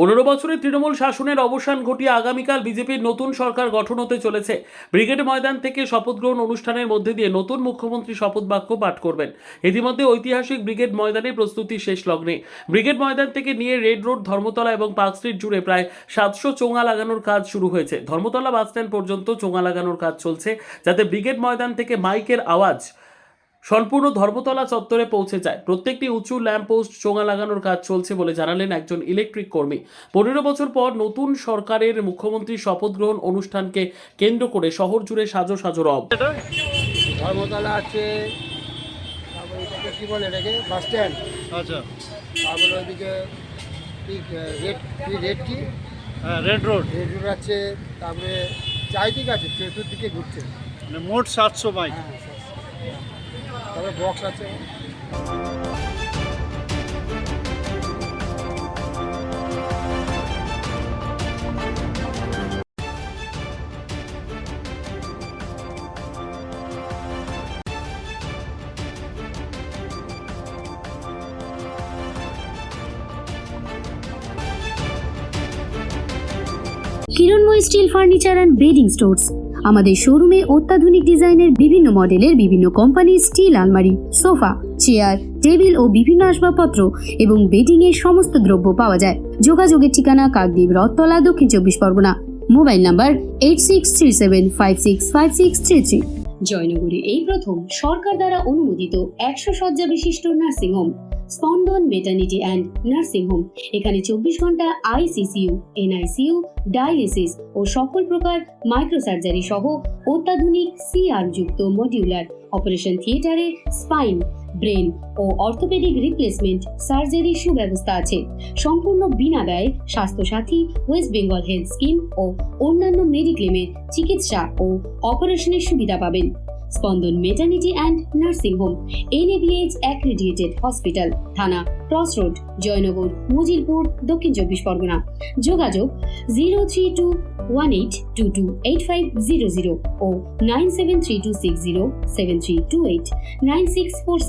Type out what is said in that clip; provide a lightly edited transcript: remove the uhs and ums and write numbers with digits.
15 বছরের তৃণমূল শাসনের অবসান ঘটিয়ে আগামীকাল বিজেপির নতুন সরকার গঠন হতে চলেছে। ব্রিগেড ময়দান থেকে শপথ গ্রহণ অনুষ্ঠানের মধ্যে দিয়ে নতুন মুখ্যমন্ত্রী শপথ বাক্য পাঠ করবেন। ইতিমধ্যে ঐতিহাসিক ব্রিগেড ময়দানে প্রস্তুতি শেষ লগ্নে। ব্রিগেড ময়দান থেকে নিয়ে রেড রোড, ধর্মতলা এবং পার্ক স্ট্রিট জুড়ে প্রায় 700 চোঙা লাগানোর কাজ শুরু হয়েছে। ধর্মতলা বাসস্ট্যান্ড পর্যন্ত চোঙা লাগানোর কাজ চলছে, যাতে ব্রিগেড ময়দান থেকে মাইকের আওয়াজ সম্পূর্ণ ধর্মতলা চত্বরে পৌঁছে যায়। প্রত্যেকটি উঁচু ল্যাম্পপোস্ট চোঙা লাগানোর কাজ চলছে বলে জানালেন একজন ইলেকট্রিক কর্মী। 15 বছর পর নতুন সরকারের মুখ্যমন্ত্রী শপথ গ্রহণ অনুষ্ঠানকে কেন্দ্র করে শহর জুড়ে সাজো সাজো রব। ধর্মতলা আছে, তারপরে এটাকে কী বলে, এটাকে বাস স্ট্যান্ড। আচ্ছা, তারপরে ওইদিকে রেড কি হ্যাঁ, রেড রোড। রেড রোড আছে, তারপরে চারিদিকে আছে, চতুর্দিকে ঘুরছে। মানে মোট 700 বাইক। হ্যাঁ, তারপরে বক্স আছে। Kiranmoy steel furniture and bedding stores. আমাদের শোরুমে অত্যাধুনিক ডিজাইনের বিভিন্ন মডেলের বিভিন্ন কোম্পানির স্টিল আলমারি, সোফা, চেয়ার, টেবিল ও বিভিন্ন আসবাবপত্র এবং বেডিং এর সমস্ত দ্রব্য পাওয়া যায়। যোগাযোগের ঠিকানা কাকদ্বীপ, রথতলা, দক্ষিণ 24 পরগনা। Mobile number 8637565633। জয়নগরে এই প্রথম সরকার দ্বারা অনুমোদিত 100 শয্যা বিশিষ্ট নার্সিংহোম স্পন্দন মেটার্নিটি অ্যান্ড নার্সিং হোম। এখানে 24 ঘন্টা আইসিসিইউ, এনআইসিইউ, ডায়ালিসিস ও সকল প্রকার মাইক্রোসার্জারি সহ অত্যাধুনিক সিআর যুক্ত মডিউলার অপারেশন থিয়েটারে স্পাইন, ব্রেন ও অর্থোপেডিক রিপ্লেসমেন্ট সার্জারি সুব্যবস্থা আছে। সম্পূর্ণ বিনা ব্যয় Swasthyasathi, West Bengal health scheme ও অন্যান্য মেডিক্লেমের চিকিৎসা ও অপারেশনের সুবিধা পাবেন। Spandan Maternity and Nursing Home, NABH accredited hospital, Thana Cross Road, Jaynagar, Majilpur, Dakshin 24 Pargana. যোগাযোগ 03218228500 ও 9732607328, 9647